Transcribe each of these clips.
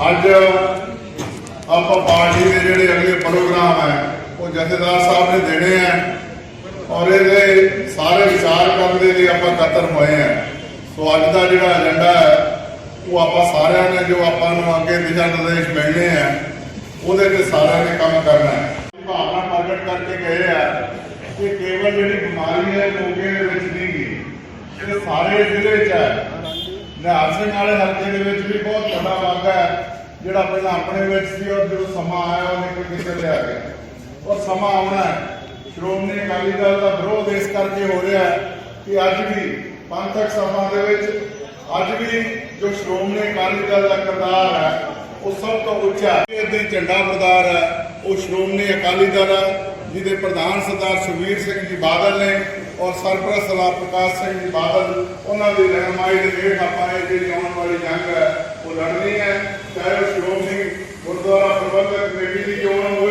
ਅੱਜ ਆਪਾਂ ਪਾर्टी के जोड़े अगले प्रोग्राम है वो जथेदार साहब ने देने हैं और ये सारे विचार करने के लिए आप इकट्ठे हुए हैं। सो अज का जो एजेंडा है वो आप सारे ने जो आपको अगे दिशा निर्देश मिलने हैं वो सारे ने काम करना है। भावना प्रगट करके कहे है कि केवल जी बीमारी है मोगे नहीं गी, ये सारे जिले है। निहाल सिंह वाले हल्के भी बहुत बड़ा वाधा है जोड़ा पहला अपने और जो समा आया वो निकल किसे लिया गया और समा आना है। श्रोमणी अकाली दल का विरोध इस करके हो रहा है कि अज भी पंथक सभा अज भी जो श्रोमणी अकाली दल का किरदार है वो सब तो उच्चा झंडा बरदार है वो श्रोमणी अकाली दल है जिसके प्रधान सरदार सुखबीर सिंह जी बादल ने और सरपरस्त सरदार प्रकाश सिंह जी बादल उन्होंने रहनुमाई के हेठ आप जी आने वाली जंग है वो लड़नी है। चाहे वो श्रोमणी गुरुद्वारा प्रबंधक कमेटी की चोन हो,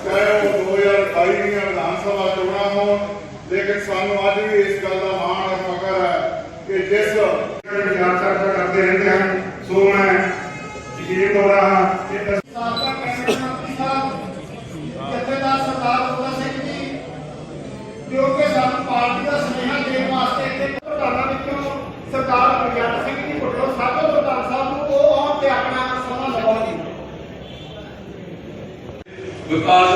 चाहे वो 2028 विधान सभा चोणा हो, लेकिन सानू अज भी इस गल का मान और फकर है कि जिस विचार चर्चा करते रहते हैं सो मैं यकीन हो रहा जो कि सानू पार्टी का स्नेहा देने वास्ते इतने प्रधानों विचों सरदार गुरजंट सिंह जी भुट्टो साबो प्रधान साहब को वो आउण ते अपना समा लगाउणगे। विकास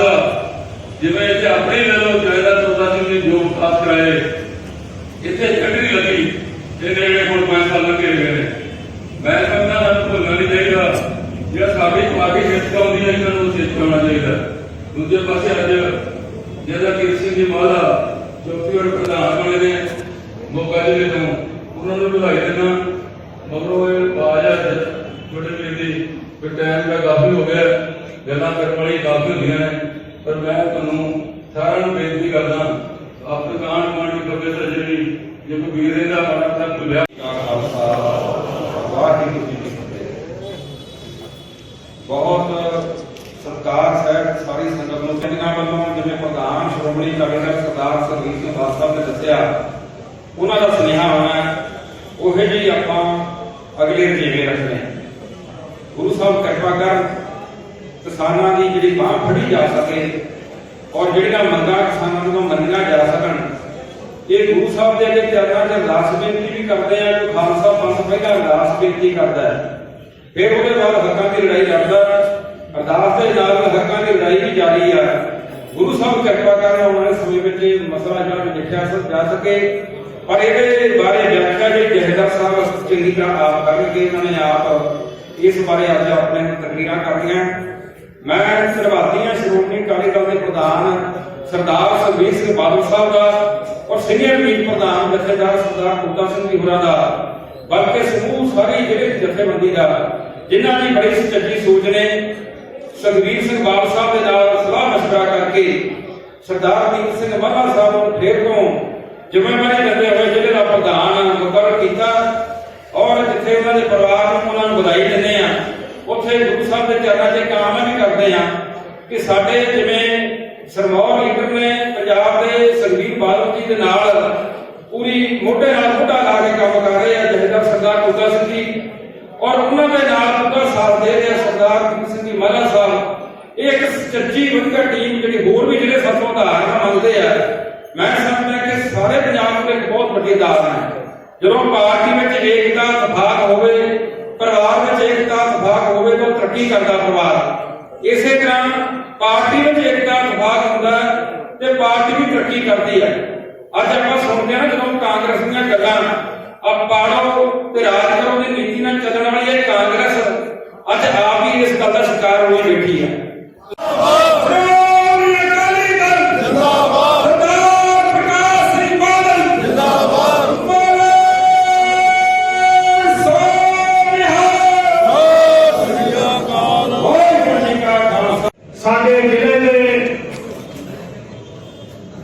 जिवें इत्थे अपने लेवल जयदा चोदा सिंह ने जो विकास कराए इत्थे छड्डी लगी ते नेड़े हुण 5 साल लगे गए ने। मैं समझदा भुलना नहीं चाहिए जो साडी पार्टी जित आउंदी है इन्हां नूं जित होना चाहिए। दूजे पासे अज जदा कीरत सिंह जी माला चौथी और प्रधान बने ने मोगा जिले तो उन्होंने बधाई देना मगरों आवाज है छोटे वीर की टाइम का काफी हो गया गल्लां करने वाली काफी होंदियां ने पर मैं तुहानूं सारिआं नूं बेनती करदा अपने कांड मांड की कबे सजनी जो कोई वीर रहिंदा माड़ा तक भुलिया बहुत सरकार साहब सारी संगत नूं पिंडां वल्लों जिवें प्रधान श्रोमणी अकाली दल सरदार सुखबीर सिंह बादल साहब ने दस्सिया उन्हां दा सुनेहा होना उहे जी आपां अगले रजेवे रखने। गुरु साहब कृपा कर किसानां दी जिहड़ी बांह फड़ी जा सके और जिहड़ियां मंगां किसानां नूं मन्नियां जा सकन ये गुरु साहब दे अगे चरणां 'च अरदास बेनती भी करदे आ कि खालसा पंथ पहिलां अरदास बेनती करदा है फिर ਉਹਦੇ बाद हक्कां दी लड़ाई लड़दा अरदास के नाल हक्कां दी लड़ाई भी जारी है। गुरु साहब कृपा कर आने वाले समय में मसला जो लिखा जा सके पर ये बारे व्याख्या जो जथेदार साहब चंगी तरह आप करके उन्होंने आप इस बारे अज अपने तकरीर कर दी। मैं सरहदी श्रोमणी अकाली दल के प्रधान सरदार सुखबीर सिंह बादल साहब का और सीनियर मीत प्रधान जथेदार सरदार बूटा सिंह जी होरां दा बल्कि समूह सारी जिले जथेबंदी का जिन्हों की बड़ी सच्ची सोच ने सुखबीर सिंह बादल साहब के नाल सलाह मशवरा करके सरदार कीरत सिंह माला साहब को फिर तो जिम्मेवारी लेते हुए जिले का प्रधान मुकर्रर किया और जिथे उन्होंने परिवार को उन्होंने बधाई देने उत्थे गुरु साहब के चरणों से कामना भी करते हैं कि साडे जिवें सरमौर लीडर ने पंजाब के सुखबीर बादल जी के नाल पूरी मोढे नाल मोढा ला के काम कर रहे हैं जथेदार सरदार बूटा सिंह जी और उन्होंने नाल पूरा साथ दे रहे सरदार कीरत सिंह जी माला साहब एक सच्ची वधिया टीम जी होर भी जिले साथों उदाहरण मंगते हैं। मैं समझदा कि सारे पंजाब में एक बहुत बड़ी उदाहरण है जो पार्टी में एकता इतफाक होवे परिवार में एकता इतफाक होवे तो तरक्की करता परिवार इस तरह पार्टी में एकता इतफाक होंदा ते पार्टी भी तरक्की करती है। अज आप सुनते हैं जो कांग्रेस दी गल्लां अब पाड़ो ते राज करो की नीति नाल चलण वाली है कांग्रेस अज आप ही इस गल का शिकार होई बैठी है। साडे जिले दे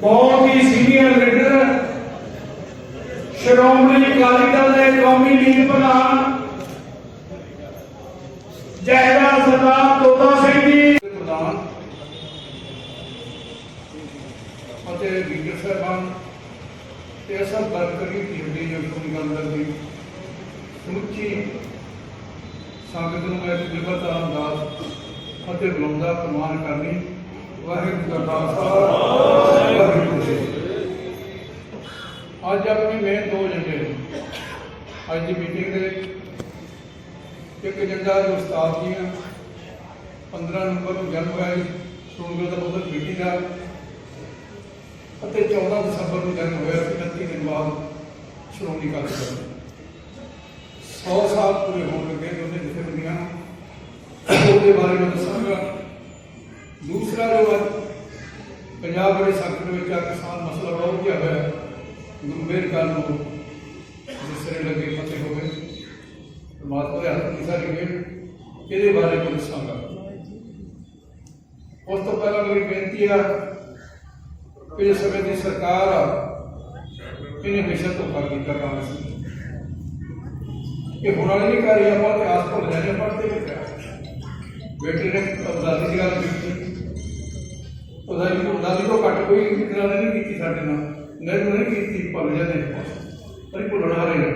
बहुत ही सीनियर लीडर श्रोमणी अकाली दल के कौमी लीग प्रधान जयदा सरदार तोता सिंह जी प्रधान लीडर साहबान सब वर्करी टीम की जो समूची ਸੰਗਤ ਨੂੰ ਮੈਂ ਨਿਮਰਤਾ ਨਾਲ ਅਤੇ ਬੁਲਾਉਂਦਾ ਪ੍ਰਮਾਣ ਕਰਨੀ। ਵਾਹਿਗੁਰੂ ਜੀ ਕਾ ਖਾਲਸਾ ਵਾਹਿਗੁਰੂ ਜੀ ਕੀ ਫਤਿਹ। ਅੱਜ ਆਪਣੀ ਮੇਨ ਦੋ ਏਜੰਡੇ ਨੇ ਅੱਜ ਦੀ ਮੀਟਿੰਗ ਦੇ ਵਿੱਚ। ਇੱਕ ਏਜੰਡਾ ਜੋ ਉਸਤਾਦ ਦੀਆਂ 15 ਨਵੰਬਰ ਨੂੰ ਜਨਮ ਹੋਇਆ ਸ਼੍ਰੋਮਣੀ ਦਾ ਬਹੁਤ ਮੀਟਿੰਗ ਦਾ, ਅਤੇ 14 ਦਸੰਬਰ ਨੂੰ ਜਨਮ ਹੋਇਆ 29 ਦਿਨ ਬਾਅਦ ਸ਼੍ਰੋਮਣੀ ਅਕਾਲੀ ਦਲ 100 ਸਾਲ ਪੂਰੇ ਹੋਣ ਲੱਗੇ ਨੇ ਉਹਦੇ ਜਥੇਬੰਦੀਆਂ ਨੂੰ, ਉਹਦੇ ਬਾਰੇ ਮੈਂ ਦੱਸਾਂਗਾ। ਦੂਸਰਾ ਜੋ ਅੱਜ ਪੰਜਾਬ ਦੇ ਸਖਤ ਦੇ ਵਿੱਚ ਆ ਕਿਸਾਨ ਮਸਲਾ ਬੜਾ ਉਲਝਿਆ ਹੋਇਆ, ਗੁਰੂ ਮੇਹਰ ਕਰਨ ਨੂੰ ਜਿਸ ਤਰ੍ਹਾਂ ਲੱਗੇ ਫਤਿਹ ਹੋਵੇ, ਪਰਮਾਤਮਾ ਦੇ ਹੱਥ ਦੀ ਸਾਰੀ ਮਿਹਰ, ਇਹਦੇ ਬਾਰੇ ਮੈਂ ਦੱਸਾਂਗਾ। ਉਸ ਤੋਂ ਪਹਿਲਾਂ ਮੇਰੀ ਬੇਨਤੀ ਆ ਕਿ ਜਿਸ ਸਮੇਂ ਦੀ ਸਰਕਾਰ ਆ ਇਹਨੇ ਹਮੇਸ਼ਾ ਧੋਖਾ ਕੀਤਾ ਕਾਂਗਰਸ ਨੇ। ਇਹ ਹੁਣ ਵਾਲੀ ਨਹੀਂ ਕਰ ਰਹੀ, ਆਪਾਂ ਇਤਿਹਾਸ ਭੁੱਲ ਜਾਂਦੇ, ਪੜ੍ਹਦੇ ਲਿਖਿਆ। ਬੇਟੇ ਨੇ ਆਜ਼ਾਦੀ ਦੀ ਗੱਲ ਕੀਤੀ, ਆਜ਼ਾਦੀ ਤੋਂ ਘੱਟ ਕੋਈ ਗੱਲ ਨਹੀਂ ਕੀਤੀ ਸਾਡੇ ਨਾਲ, ਨਹਿਰੂ ਨਹੀਂ ਕੀਤੀ, ਭੁੱਲ ਜਾਂਦੇ ਪਰ ਭੁੱਲਣ ਆ ਰਹੇ ਨੇ।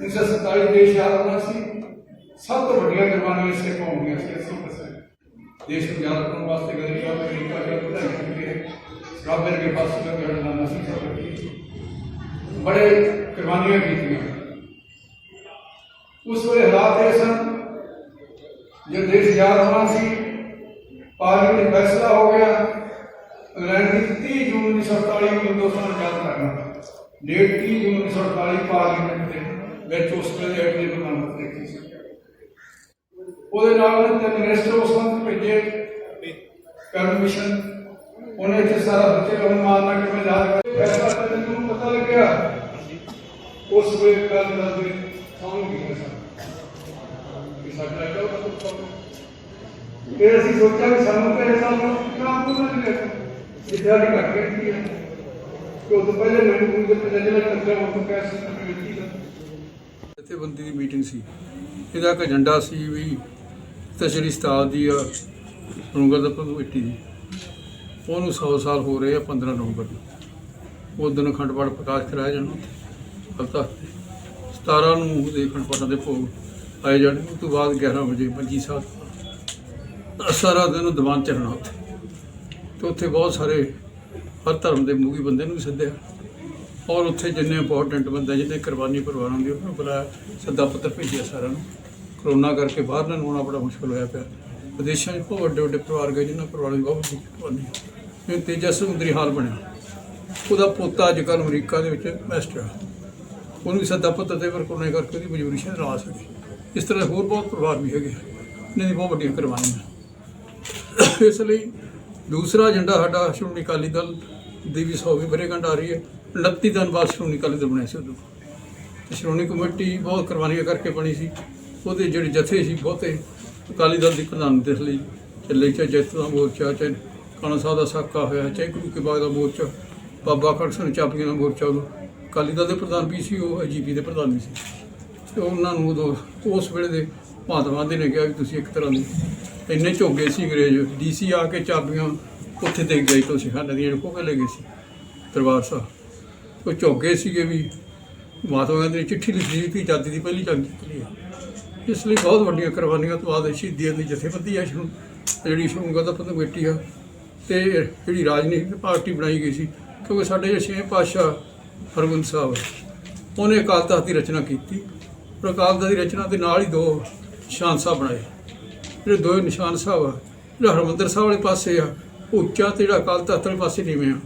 1947 ਦੇਸ਼ ਆਜ਼ਾਦ ਹੋਣਾ ਸੀ, ਸਭ ਤੋਂ ਵੱਡੀਆਂ ਕੁਰਬਾਨੀਆਂ ਸਿੱਖ ਕੌਮ ਦੀਆਂ ਸੀ। 80% ਦੇਸ਼ ਨੂੰ ਆਜ਼ਾਦ ਕਰਨ ਵਾਸਤੇ ਗਰੀਬਾਂ ਨੂੰ ਅਮਰੀਕਾ ਦੇ ਵਧਾਈ ਕਰਕੇ ਰਾਬਰ ਕੇ ਪਾਸ ਲੜਨਾ ਸੀ, ਬੜੇ ਕੁਰਬਾਨੀਆਂ ਕੀਤੀਆਂ। ਉਸ ਵੇਲੇ ਹਾਲਾਤ ਇਹ ਸਨ, ਜਦ ਦੇਸ਼ ਆਜ਼ਾਦ ਹੋਣਾ ਸੀ, ਪਾਰਲੀਮੈਂਟ ਫੈਸਲਾ ਹੋ ਗਿਆ ਇੰਗਲੈਂਡ ਦੀ 30 ਜੂਨ 1948 ਨੂੰ ਹਿੰਦੁਸਤਾਨ ਆਜ਼ਾਦ ਕਰਨਾ। ਡੇਟ 30 ਜੂਨ 1948 ਪਾਰਲੀਮੈਂਟ ਦੇ ਵਿੱਚ ਉਸ ਵੇਲੇ ਐਟਲੀ ਪ੍ਰਧਾਨ ਮੰਤਰੀ ਸੀ। ਉਹਦੇ ਨਾਲ ਤਿੰਨ ਮਿਨਿਸਟਰ ਉਸ ਵਕਤ ਭੇਜੇ ਕਰਨ ਮਿਸ਼ਨ, ਉਹਨੇ ਇੱਥੇ ਸਾਰਾ ਬੱਚੇ ਨੂੰ ਮਾਰਨਾ ਕਿਵੇਂ ਯਾਦ ਕਰ ਫੈਸਲਾ ਕਰਨ ਨੂੰ ਪਤਾ ਲੱਗਿਆ। ਉਸ ਵੇਲੇ ਕੱਲ ਦਾ ਦਿਨ ਸਾਹਮਣੇ ਗਿਆ ਕਿ ਸਾਡਾ ਜਿਹੜਾ ਇਹ ਅਸੀਂ ਸੋਚਿਆ ਵੀ ਸਾਨੂੰ ਤੇ ਸਾਨੂੰ ਕੰਮ ਪੂਰਾ ਨਹੀਂ ਕਰਨਾ, ਜਿੱਦਾਂ ਦੀ ਘੱਟ ਗਈ ਹੈ ਕਿ ਉਹ ਤੋਂ ਪਹਿਲੇ ਮੈਨੂੰ ਕੋਈ ਜਿਹੜਾ ਟੱਕਰਾ ਉਹ ਕੈਸੇ ਕਮੇਟੀ ਦਾ ਜਥੇਬੰਦੀ ਦੀ ਮੀਟਿੰਗ ਸੀ। ਇਹਦਾ ਇੱਕ ਏਜੰਡਾ ਸੀ ਵੀ ਤਸ਼ਰੀ ਉਸਤਾਦ ਦੀ ਸ਼੍ਰੋਮਣੀ ਦਾ ਕਮੇਟੀ ਦੀ ਉਹਨੂੰ 100 ਸਾਲ ਹੋ ਰਹੇ ਆ 15 ਨਵੰਬਰ ਨੂੰ। ਉਸ ਦਿਨ ਅਖੰਡ ਪਾਠ ਪ੍ਰਕਾਸ਼ ਕਰਾਇਆ ਜਾਣਾ ਹਲਤਾ 17 ਨੂੰ ਉਹਦੇ ਅਖੰਡ ਪਾਠਾਂ ਦੇ ਭੋਗ ਆਏ ਜਾਣੇ। ਉਸ ਤੋਂ ਬਾਅਦ 11 ਵਜੇ ਮੰਜੀ ਸਾਹਿਬ ਸਾਰਾ ਦਿਨ ਦੀਵਾਨ ਚੱਲਣਾ ਉੱਥੇ, ਅਤੇ ਉੱਥੇ ਬਹੁਤ ਸਾਰੇ ਹਰ ਧਰਮ ਦੇ ਮੂਗੀ ਬੰਦੇ ਨੂੰ ਵੀ ਸੱਦਿਆ, ਔਰ ਉੱਥੇ ਜਿੰਨੇ ਇੰਪੋਰਟੈਂਟ ਬੰਦੇ ਜਿਹਨੇ ਕੁਰਬਾਨੀ ਪਰਿਵਾਰਾਂ ਦੀ ਉਹਨੂੰ ਬੁਲਾਇਆ, ਸੱਦਾ ਪੱਤਰ ਭੇਜਿਆ ਸਾਰਿਆਂ ਨੂੰ। ਕਰੋਨਾ ਕਰਕੇ ਬਾਹਰ ਨੂੰ ਆਉਣਾ ਬੜਾ ਮੁਸ਼ਕਿਲ ਹੋਇਆ ਪਿਆ। ਵਿਦੇਸ਼ਾਂ 'ਚ ਬਹੁਤ ਵੱਡੇ ਵੱਡੇ ਪਰਿਵਾਰ ਗਏ ਜਿਨ੍ਹਾਂ ਪਰਿਵਾਰਾਂ ਦੀ ਬਹੁਤ ਵੱਡੀ ਕੁਰਬਾਨੀ। ਜਿਵੇਂ ਤੇਜਾ ਸਮੁੰਦਰੀ ਹਾਲ ਬਣਿਆ, ਉਹਦਾ ਪੋਤਾ ਅੱਜ ਕੱਲ੍ਹ ਅਮਰੀਕਾ ਦੇ ਵਿੱਚ ਮੈਸਟਰ ਆ, ਉਹਨੂੰ ਵੀ ਸੱਦਾ ਪੱਤਰ ਦੇ ਪਰ ਕਰੋਨਾ ਕਰਕੇ ਉਹਦੀ ਮਜਬੂਰੀ ਸ਼ਾਇਦ ਨਾ ਆ ਸਕੇ। ਇਸ ਤਰ੍ਹਾਂ ਹੋਰ ਬਹੁਤ ਪਰਿਵਾਰ ਵੀ ਹੈਗੇ, ਇਹਨਾਂ ਦੀ ਬਹੁਤ ਵੱਡੀਆਂ ਕੁਰਬਾਨੀਆਂ। ਇਸ ਲਈ ਦੂਸਰਾ ਏਜੰਡਾ ਸਾਡਾ ਸ਼੍ਰੋਮਣੀ ਅਕਾਲੀ ਦਲ ਦੀ ਵੀ 100ਵੀਂ ਵਰ੍ਹੇਗੰਢ ਆ ਰਹੀ ਹੈ। 29 ਦਿਨ ਬਾਅਦ ਸ਼੍ਰੋਮਣੀ ਅਕਾਲੀ ਦਲ ਬਣਿਆ ਸੀ ਉਦੋਂ, ਅਤੇ ਸ਼੍ਰੋਮਣੀ ਕਮੇਟੀ ਬਹੁਤ ਕੁਰਬਾਨੀਆਂ ਕਰਕੇ ਬਣੀ ਸੀ। ਉਹਦੇ ਜਿਹੜੇ ਜਥੇ ਸੀ ਬਹੁਤੇ ਅਕਾਲੀ ਦਲ ਦੀ ਪ੍ਰਧਾਨਗੀ ਦੇ ਲਈ ਚੱਲੇ, ਚਾਹੇ ਜੈਤੋ ਦਾ ਮੋਰਚਾ, ਚਾਹੇ ਕਾਣਾ ਸਾਹਿਬ ਦਾ ਸਾਕਾ ਹੋਇਆ, ਚਾਹੇ ਗੁਰੂ ਕੇ ਬਾਗ ਦਾ ਮੋਰਚਾ, ਬਾਬਾ ਖੜਕ ਸਿੰਘ ਚਾਪੀਆਂ ਦਾ ਮੋਰਚਾ। ਉਦੋਂ ਅਕਾਲੀ ਦਲ ਦੇ ਪ੍ਰਧਾਨ ਵੀ ਸੀ, ਉਹ IGP ਦੇ ਪ੍ਰਧਾਨ ਵੀ ਸੀ। ਅਤੇ ਉਹਨਾਂ ਨੂੰ ਉਦੋਂ ਉਸ ਵੇਲੇ ਦੇ ਮਹਾਤਮਾ ਗਾਂਧੀ ਨੇ ਕਿਹਾ ਵੀ ਤੁਸੀਂ ਇੱਕ ਤਰ੍ਹਾਂ ਦੀ ਇੰਨੇ ਝੋਗੇ ਸੀ ਅੰਗਰੇਜ਼, DC ਆ ਕੇ ਚਾਬੀਆਂ ਉੱਥੇ ਦੇ ਗਏ ਤੋਂ ਸਿਖਾਂ ਨਦੀਆਂ ਨੂੰ ਖੋਹ ਕੇ ਲੈ ਗਏ ਸੀ ਦਰਬਾਰ ਸਾਹਿਬ। ਉਹ ਝੋਗੇ ਸੀਗੇ ਵੀ ਮਹਾਤਮਾ ਗਾਂਧੀ ਨੇ ਚਿੱਠੀ ਲਿਖੀ ਸੀ ਕਿ ਆਜ਼ਾਦੀ ਦੀ ਪਹਿਲੀ ਜੰਗ ਜਿੱਤੀ ਹੈ। ਇਸ ਲਈ ਬਹੁਤ ਵੱਡੀਆਂ ਕੁਰਬਾਨੀਆਂ ਤੋਂ ਬਾਅਦ ਸ਼ਹੀਦੀਆਂ ਦੀ ਜਥੇਬੰਦੀ ਹੈ ਜਿਹੜੀ ਸ਼੍ਰੋਮਣੀ ਦਾ ਕਮੇਟੀ ਆ, ਅਤੇ ਜਿਹੜੀ ਰਾਜਨੀਤਿਕ ਪਾਰਟੀ ਬਣਾਈ ਗਈ ਸੀ। ਕਿਉਂਕਿ ਸਾਡੇ ਜਿਹੜੇ 6ਵੇਂ ਪਾਤਸ਼ਾਹ ਹਰਗੋਬਿੰਦ ਸਾਹਿਬ ਉਹਨੇ ਅਕਾਲ ਤਖ਼ਤ ਦੀ ਰਚਨਾ ਕੀਤੀ, ਪਰ ਅਕਾਲ ਤਖ਼ਤ ਦੀ ਰਚਨਾ ਦੇ ਨਾਲ ਹੀ 2 ਨਿਸ਼ਾਨ ਸਾਹਿਬ ਬਣਾਏ। ਜਿਹੜੇ 2 ਨਿਸ਼ਾਨ ਸਾਹਿਬ ਆ, ਜਿਹੜਾ ਹਰਿਮੰਦਰ ਸਾਹਿਬ ਵਾਲੇ ਪਾਸੇ ਆ ਉੱਚਾ, ਅਤੇ ਜਿਹੜਾ ਅਕਾਲ ਤਖ਼ਤ ਵਾਲੇ ਪਾਸੇ ਨੀਵੇਂ ਆ।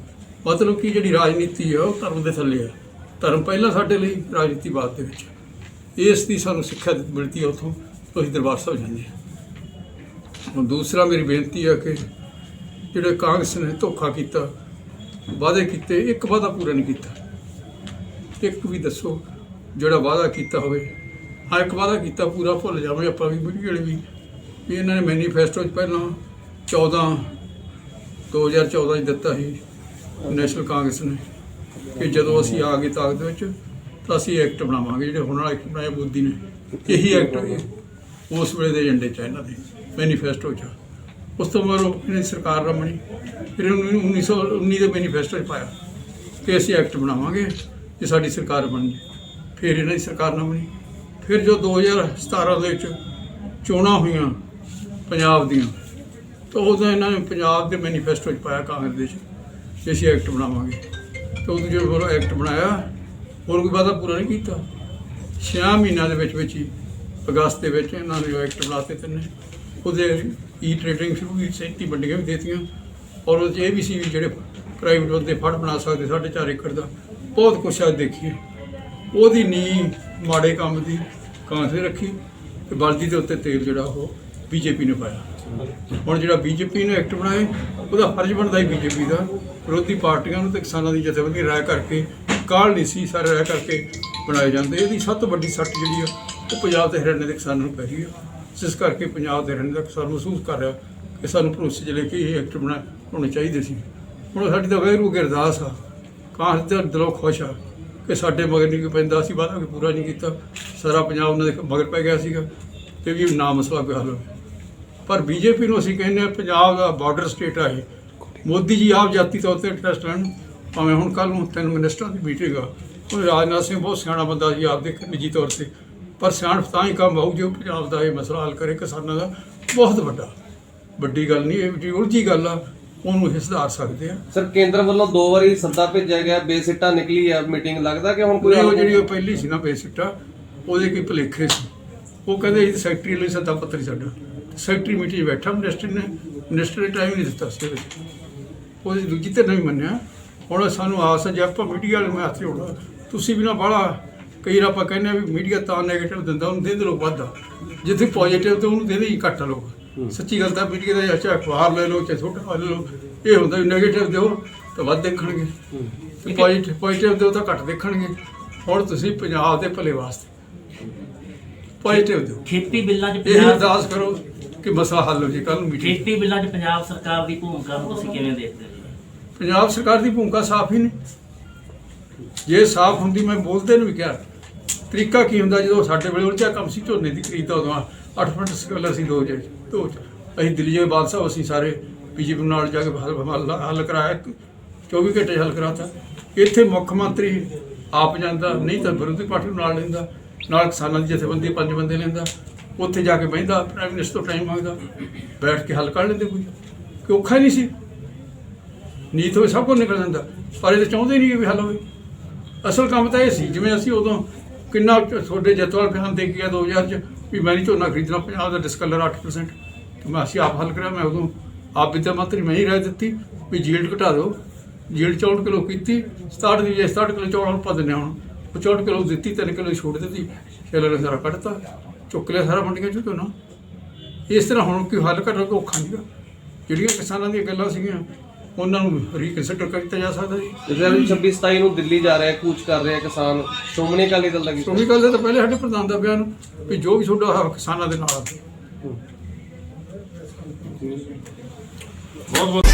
ਮਤਲਬ ਕਿ ਜਿਹੜੀ ਰਾਜਨੀਤੀ ਆ ਉਹ ਧਰਮ ਦੇ ਥੱਲੇ ਆ, ਧਰਮ ਪਹਿਲਾਂ ਸਾਡੇ ਲਈ, ਰਾਜਨੀਤੀ ਬਾਅਦ ਦੇ ਵਿੱਚ। ਇਸ ਦੀ ਸਾਨੂੰ ਸਿੱਖਿਆ ਮਿਲਦੀ ਹੈ ਉੱਥੋਂ, ਅਸੀਂ ਦਰਬਾਰ ਸਾਹਿਬ ਜਾਂਦੇ ਹਾਂ। ਹੁਣ ਦੂਸਰਾ ਮੇਰੀ ਬੇਨਤੀ ਹੈ ਕਿ ਜਿਹੜੇ ਕਾਂਗਰਸ ਨੇ ਧੋਖਾ ਕੀਤਾ, ਵਾਅਦੇ ਕੀਤੇ, ਇੱਕ ਵਾਅਦਾ ਪੂਰਾ ਨਹੀਂ ਕੀਤਾ। ਇੱਕ ਵੀ ਦੱਸੋ ਜਿਹੜਾ ਵਾਅਦਾ ਕੀਤਾ ਹੋਵੇ। ਹਾਂ, ਇੱਕ ਵਾਅਦਾ ਕੀਤਾ ਪੂਰਾ ਭੁੱਲ ਜਾਵੇ ਆਪਾਂ ਵੀ ਵੀਡੀਓ ਵੀ ਇਹਨਾਂ ਨੇ ਮੈਨੀਫੈਸਟੋ 'ਚ ਪਹਿਲਾਂ 2014 'ਚ ਦਿੱਤਾ ਸੀ ਨੈਸ਼ਨਲ ਕਾਂਗਰਸ ਨੇ ਕਿ ਜਦੋਂ ਅਸੀਂ ਆ ਗਏ ਤਾਕਤ ਵਿੱਚ ਤਾਂ ਅਸੀਂ ਐਕਟ ਬਣਾਵਾਂਗੇ। ਜਿਹੜੇ ਹੁਣ ਵਾਲਾ ਐਕਟ ਬਣਾਇਆ ਮੋਦੀ ਨੇ, ਇਹੀ ਐਕਟ ਉਸ ਵੇਲੇ ਦੇ ਏਜੰਡੇ 'ਚ ਇਹਨਾਂ ਦੇ ਮੈਨੀਫੈਸਟੋ 'ਚ। ਉਸ ਤੋਂ ਮਗਰੋਂ ਇਹਨਾਂ ਦੀ ਸਰਕਾਰ ਨਾ ਬਣੀ, ਫਿਰ 1919 ਦੇ ਮੈਨੀਫੈਸਟੋ 'ਚ ਪਾਇਆ ਕਿ ਅਸੀਂ ਐਕਟ ਬਣਾਵਾਂਗੇ ਜੇ ਸਾਡੀ ਸਰਕਾਰ ਬਣ ਜਾਏ। ਫਿਰ ਇਹਨਾਂ ਦੀ ਸਰਕਾਰ ਨਾ ਬਣੀ, ਫਿਰ ਜੋ 2017 ਦੇ ਵਿੱਚ ਚੋਣਾਂ ਹੋਈਆਂ ਪੰਜਾਬ ਦੀਆਂ ਤਾਂ ਉਦੋਂ ਇਹਨਾਂ ਨੇ ਪੰਜਾਬ ਦੇ ਮੈਨੀਫੈਸਟੋ 'ਚ ਪਾਇਆ ਕਾਂਗਰਸ ਦੇ 'ਚ ਕਿ ਅਸੀਂ ਐਕਟ ਬਣਾਵਾਂਗੇ। ਤਾਂ ਉਦੋਂ ਜਦੋਂ ਉਹ ਐਕਟ ਬਣਾਇਆ ਹੋਰ ਕੋਈ ਵਾਅਦਾ ਪੂਰਾ ਨਹੀਂ ਕੀਤਾ। 6 ਮਹੀਨਿਆਂ ਦੇ ਵਿੱਚ ਹੀ ਅਗਸਤ ਦੇ ਵਿੱਚ ਇਹਨਾਂ ਨੇ ਐਕਟ ਬਣਾਤੇ ਤਿੰਨੇ। ਉਹਦੇ ਈ ਟ੍ਰੇਡਿੰਗ ਸ਼ੁਰੂ ਕੀਤੀ, 37 ਮੰਡੀਆਂ ਵੀ ਦੇਤੀਆਂ ਔਰ ਉਹਦੇ 'ਚ ਇਹ ਵੀ ਸੀ ਵੀ ਜਿਹੜੇ ਪ੍ਰਾਈਵੇਟ ਬੰਦੇ ਫੜ ਬਣਾ ਸਕਦੇ 4.5 ਏਕੜ ਦਾ ਬਹੁਤ ਕੁਛ ਅੱਜ ਦੇਖੀਏ। ਉਹਦੀ ਨੀਂਹ ਮਾੜੇ ਕੰਮ ਦੀ ਕਾਂਗਰਸ ਨੇ ਰੱਖੀ ਤੇ ਬਲਦੀ ਦੇ ਉੱਤੇ ਤੇਲ ਜਿਹੜਾ ਉਹ ਬੀਜੇਪੀ ਨੇ ਪਾਇਆ। ਹੁਣ ਜਿਹੜਾ ਬੀਜੇਪੀ ਨੇ ਐਕਟ ਬਣਾਏ ਉਹਦਾ ਫਰਜ਼ ਬਣਦਾ ਹੀ ਬੀਜੇਪੀ ਦਾ ਵਿਰੋਧੀ ਪਾਰਟੀਆਂ ਨੂੰ ਤੇ ਕਿਸਾਨਾਂ ਦੀ ਜਥੇਬੰਦੀ ਰਾਇ ਕਰਕੇ ਕਾਲ ਨਹੀਂ ਸੀ ਸਾਰੇ ਰਾਇ ਕਰਕੇ ਬਣਾਏ ਜਾਂਦੇ। ਇਹਦੀ ਸਭ ਤੋਂ ਵੱਡੀ ਸੱਟ ਜਿਹੜੀ ਆ ਉਹ ਪੰਜਾਬ ਤੇ ਹਰਿਆਣੇ ਦੇ ਕਿਸਾਨਾਂ ਨੂੰ ਪੈ ਰਹੀ ਆ, ਜਿਸ ਕਰਕੇ ਪੰਜਾਬ ਦੇ ਹਰਿਆਣੇ ਦਾ ਕਿਸਾਨ ਮਹਿਸੂਸ ਕਰ ਰਿਹਾ ਕਿ ਸਾਨੂੰ ਭਰੋਸੇ 'ਚ ਲੈ ਕੇ ਇਹ ਐਕਟ ਹੋਣੇ ਚਾਹੀਦੇ ਸੀ। ਹੁਣ ਸਾਡੀ ਤਾਂ ਵਾਹਿਗੁਰੂ ਅੱਗੇ ਅਰਦਾਸ ਆ, ਕਾਂਗਰਸ ਦਾ ਦਿਲੋਂ ਖੁਸ਼ ਆ ਕਿ ਸਾਡੇ ਮਗਰ ਨਹੀਂ ਕੋਈ ਪੈਂਦਾ, ਅਸੀਂ ਵਾਅਦਾ ਕੋਈ ਪੂਰਾ ਨਹੀਂ ਕੀਤਾ, ਸਾਰਾ ਪੰਜਾਬ ਉਹਨਾਂ ਦੇ ਮਗਰ ਪੈ ਗਿਆ ਸੀਗਾ ਤੇ ਵੀ ਨਾ ਮਸਲਾ ਕੋਈ ਹੱਲ ਹੋਵੇ। ਪਰ ਬੀਜੇਪੀ ਨੂੰ ਅਸੀਂ ਕਹਿੰਦੇ ਹਾਂ ਪੰਜਾਬ ਦਾ ਬਾਰਡਰ ਸਟੇਟ ਆ ਇਹ, ਮੋਦੀ ਜੀ ਆਪ ਜਾਤੀ ਤੌਰ ਤੇ ਇੰਟਰਸਟ ਲੈਣ। ਭਾਵੇਂ ਹੁਣ ਕੱਲ੍ਹ ਨੂੰ 3 ਮਿਨਿਸਟਰਾਂ ਦੀ ਮੀਟਿੰਗ ਆ, ਉਹ ਰਾਜਨਾਥ ਸਿੰਘ ਬਹੁਤ ਸਿਆਣਾ ਬੰਦਾ ਜੀ ਆਪਦੇ ਨਿੱਜੀ ਤੌਰ ਤੇ, ਪਰ ਸਿਆਣਪ ਤਾਂ ਹੀ ਕੰਮ ਆਊ ਜੋ ਪੰਜਾਬ ਦਾ ਇਹ ਮਸਲਾ ਹੱਲ ਕਰੇ। ਕਿਸਾਨਾਂ ਦਾ ਬਹੁਤ ਵੱਡੀ ਗੱਲ ਨਹੀਂ, ਇਹ ਜਿਹੜੀ ਉਲਝੀ ਗੱਲ ਆ ਉਹਨੂੰ ਇਹ ਸੁਧਾਰ ਸਕਦੇ ਆ। ਸਰ ਕੇਂਦਰ ਵੱਲੋਂ 2 ਵਾਰੀ ਸੱਦਾ ਭੇਜਿਆ ਗਿਆ, ਬੇਸਿੱਟਾ ਨਿਕਲੀ ਆ ਮੀਟਿੰਗ, ਲੱਗਦਾ ਕਿ ਹੁਣ ਕੋਈ ਉਹ ਜਿਹੜੀ ਉਹ ਪਹਿਲੀ ਸੀ ਨਾ ਬੇਸਿੱਟਾ, ਉਹਦੇ ਕੋਈ ਭੁਲੇਖੇ ਸੀ। ਉਹ ਕਹਿੰਦੇ ਇਹ ਸੈਕਟਰੀ ਲਈ ਸੱਦਾ ਪੱਤਰ ਹੀ ਸਾਡਾ, ਸੈਕਟਰੀ ਮੀਟਿੰਗ ਬੈਠਾ ਮਿਨਿਸਟਰ ਨੇ ਟਾਈਮ ਨਹੀਂ ਦਿੱਤਾ ਸੀ ਉਹਦੇ, ਉਹਦੀ ਦੂਜੀ ਤੇ ਨਹੀਂ ਮੰਨਿਆ। ਹੁਣ ਸਾਨੂੰ ਆਸ ਹੈ ਜੇ ਆਪਾਂ ਮੀਡੀਆ ਵਾਲੇ ਮੈਂ ਹੱਥ ਜੋੜਦਾ, ਤੁਸੀਂ ਵੀ ਨਾ ਬਾਹਲਾ ਕਈ ਵਾਰ ਆਪਾਂ ਕਹਿੰਦੇ ਆ ਵੀ ਮੀਡੀਆ ਤਾਂ ਨੈਗੇਟਿਵ ਦਿੰਦਾ, ਉਹਨੂੰ ਦੇ ਲੋਕ ਵੱਧ ਆ, ਜਿੱਥੇ ਪੋਜ਼ੀਟਿਵ ਤੇ ਉਹਨੂੰ ਦੇਦੇ ਹੀ ਘੱਟ ਲੋਕ। ਸੱਚੀ ਗੱਲ ਤਾਂ ਮੀਡੀਆ ਦਾ ਚਾਹੇ ਅਖਬਾਰ ਲੈ ਲਓ ਚਾਹੇ ਛੋਟਾ ਲੈ ਲਓ, ਇਹ ਹੁੰਦਾ ਵੀ ਨੈਗੇਟਿਵ ਦਿਓ ਤਾਂ ਵੱਧ ਦੇਖਣਗੇ ਤੇ ਪੋਜ਼ੀਟਿਵ ਦਿਓ ਤਾਂ ਘੱਟ ਦੇਖਣਗੇ। ਹੁਣ ਤੁਸੀਂ ਪੰਜਾਬ ਦੇ ਭਲੇ ਵਾਸਤੇ ਪੋਜ਼ੀਟਿਵ ਦਿਓ, ਖੇਤੀ ਬਿੱਲਾਂ 'ਚ ਇਹ ਪੰਜਾਬ ਅਰਦਾਸ ਕਰੋ ਕਿ ਮਸਲਾ ਹੱਲ ਹੋ ਜੇ। ਕੱਲ੍ਹ ਨੂੰ ਮੀਟਿੰਗ ਖੇਤੀ ਬਿੱਲਾਂ 'ਚ ਪੰਜਾਬ ਸਰਕਾਰ ਦੀ ਭੂਮਿਕਾ ਨੂੰ ਤੁਸੀਂ ਕਿਵੇਂ ਦੇਖਦੇ ਹੋ? ਪੰਜਾਬ ਸਰਕਾਰ ਦੀ ਭੂਮਿਕਾ ਸਾਫ਼ ਹੀ ਨਹੀਂ। ਜੇ ਸਾਫ਼ ਹੁੰਦੀ ਮੈਂ ਬੋਲਦੇ ਨੂੰ ਵੀ ਕਿਹਾ ਤਰੀਕਾ ਕੀ ਹੁੰਦਾ, ਜਦੋਂ ਸਾਡੇ ਵੇਲੇ ਉਲਝਿਆ ਕੰਮ ਸੀ ਝੋਨੇ ਦੀ ਖਰੀਦ ਦਾ, ਉਦੋਂ 8 ਮਿੰਟ ਸਕਿਲਰ ਸੀ 2 ਅਸੀਂ ਦਿੱਲੀ ਜੇ ਬਾਦਸ਼ਾਹ ਅਸੀਂ ਸਾਰੇ ਬੀਜੇਪੀ ਨਾਲ ਜਾ ਕੇ ਹੱਲ ਕਰਾਇਆ, 24 ਘੰਟੇ ਹੱਲ ਕਰਾਤਾ। ਇੱਥੇ ਮੁੱਖ ਮੰਤਰੀ ਆਪ ਜਾਂਦਾ, ਨਹੀਂ ਤਾਂ ਵਿਰੋਧੀ ਪਾਰਟੀ ਨੂੰ ਨਾਲ ਲੈਂਦਾ, ਨਾਲ ਕਿਸਾਨਾਂ ਦੀ ਜਥੇਬੰਦੀ 5 ਬੰਦੇ ਲੈਂਦਾ, ਉੱਥੇ ਜਾ ਕੇ ਬਹਿੰਦਾ, ਪ੍ਰਾਈਮ ਮਿਨਿਸਟਰ ਤੋਂ ਟਾਈਮ ਮੰਗਦਾ, ਬੈਠ ਕੇ ਹੱਲ ਕਰ ਲੈਂਦੇ। ਕੋਈ ਔਖਾ ਨਹੀਂ ਸੀ, ਨੀਤ ਹੋਵੇ ਸਭ ਕੁਝ ਨਿਕਲ ਜਾਂਦਾ, ਪਰ ਇਹ ਤਾਂ ਚਾਹੁੰਦੇ ਨਹੀਂ ਕਿ ਵੀ ਹੱਲ ਹੋਵੇ। ਅਸਲ ਕੰਮ ਤਾਂ ਇਹ ਸੀ, ਜਿਵੇਂ ਅਸੀਂ ਉਦੋਂ ਕਿੰਨਾ ਤੁਹਾਡੇ ਜੱਤਵਾਲ ਬਿਆਨ ਦੇ ਕੇ ਗਿਆ 2000 'ਚ ਵੀ ਮੈਂ ਨਹੀਂ ਝੋਨਾ ਖਰੀਦਣਾ, ਪੰਜਾਬ ਦਾ ਡਿਸਕਲਰ 8%, ਮੈਂ ਅਸੀਂ ਆਪ ਹੱਲ ਕਰਿਆ। ਮੈਂ ਉਦੋਂ ਆਪ ਵਿੱਤ ਮੰਤਰੀ ਮੈਂ ਹੀ ਰਾਏ ਦਿੱਤੀ ਵੀ ਜੀਲਡ ਘਟਾ ਦਿਓ, ਜੀਲਡ 64 ਕਿਲੋ ਕੀਤੀ, 67 ਦੀ 67 ਕਿਲੋ ਚੌਲ ਪਾ ਦਿੰਦੇ ਹੁਣ, ਉਹ 64 ਕਿਲੋ ਦਿੱਤੀ, 3 ਕਿਲੋ ਛੋੜ ਦਿੱਤੀ, ਛੇਲਰ ਸਾਰਾ ਕੱਢਤਾ, ਚੁੱਕ ਲਿਆ ਸਾਰਾ ਮੰਡੀਆਂ 'ਚ ਝੋਨਾ। ਇਸ ਤਰ੍ਹਾਂ ਹੁਣ ਕੋਈ ਹੱਲ ਕਰਨਾ ਕੋਈ ਔਖਾ ਨਹੀਂ ਗਾ। ਜਿਹੜੀਆਂ ਕਿਸਾਨਾਂ ਦੀਆਂ ਗੱਲਾਂ ਸੀਗੀਆਂ ਉਹਨਾਂ ਨੂੰ ਰੀਕਨਸੀਡਰ ਕੀਤਾ ਜਾ ਸਕਦਾ ਜੀ। 26-27 ਨੂੰ ਦਿੱਲੀ ਜਾ ਰਿਹਾ, ਕੂਚ ਕਰ ਰਿਹਾ ਕਿਸਾਨ, ਸ਼੍ਰੋਮਣੀ ਅਕਾਲੀ ਦਲ ਦਾ ਸ਼੍ਰੋਮਣੀ ਅਕਾਲੀ ਦਲ ਤਾਂ ਪਹਿਲੇ ਸਾਡੇ ਪ੍ਰਧਾਨ ਦਾ ਬਿਆਨ ਵੀ ਜੋ ਵੀ ਤੁਹਾਡਾ ਕਿਸਾਨਾਂ ਦੇ ਨਾਲ ਬਹੁਤ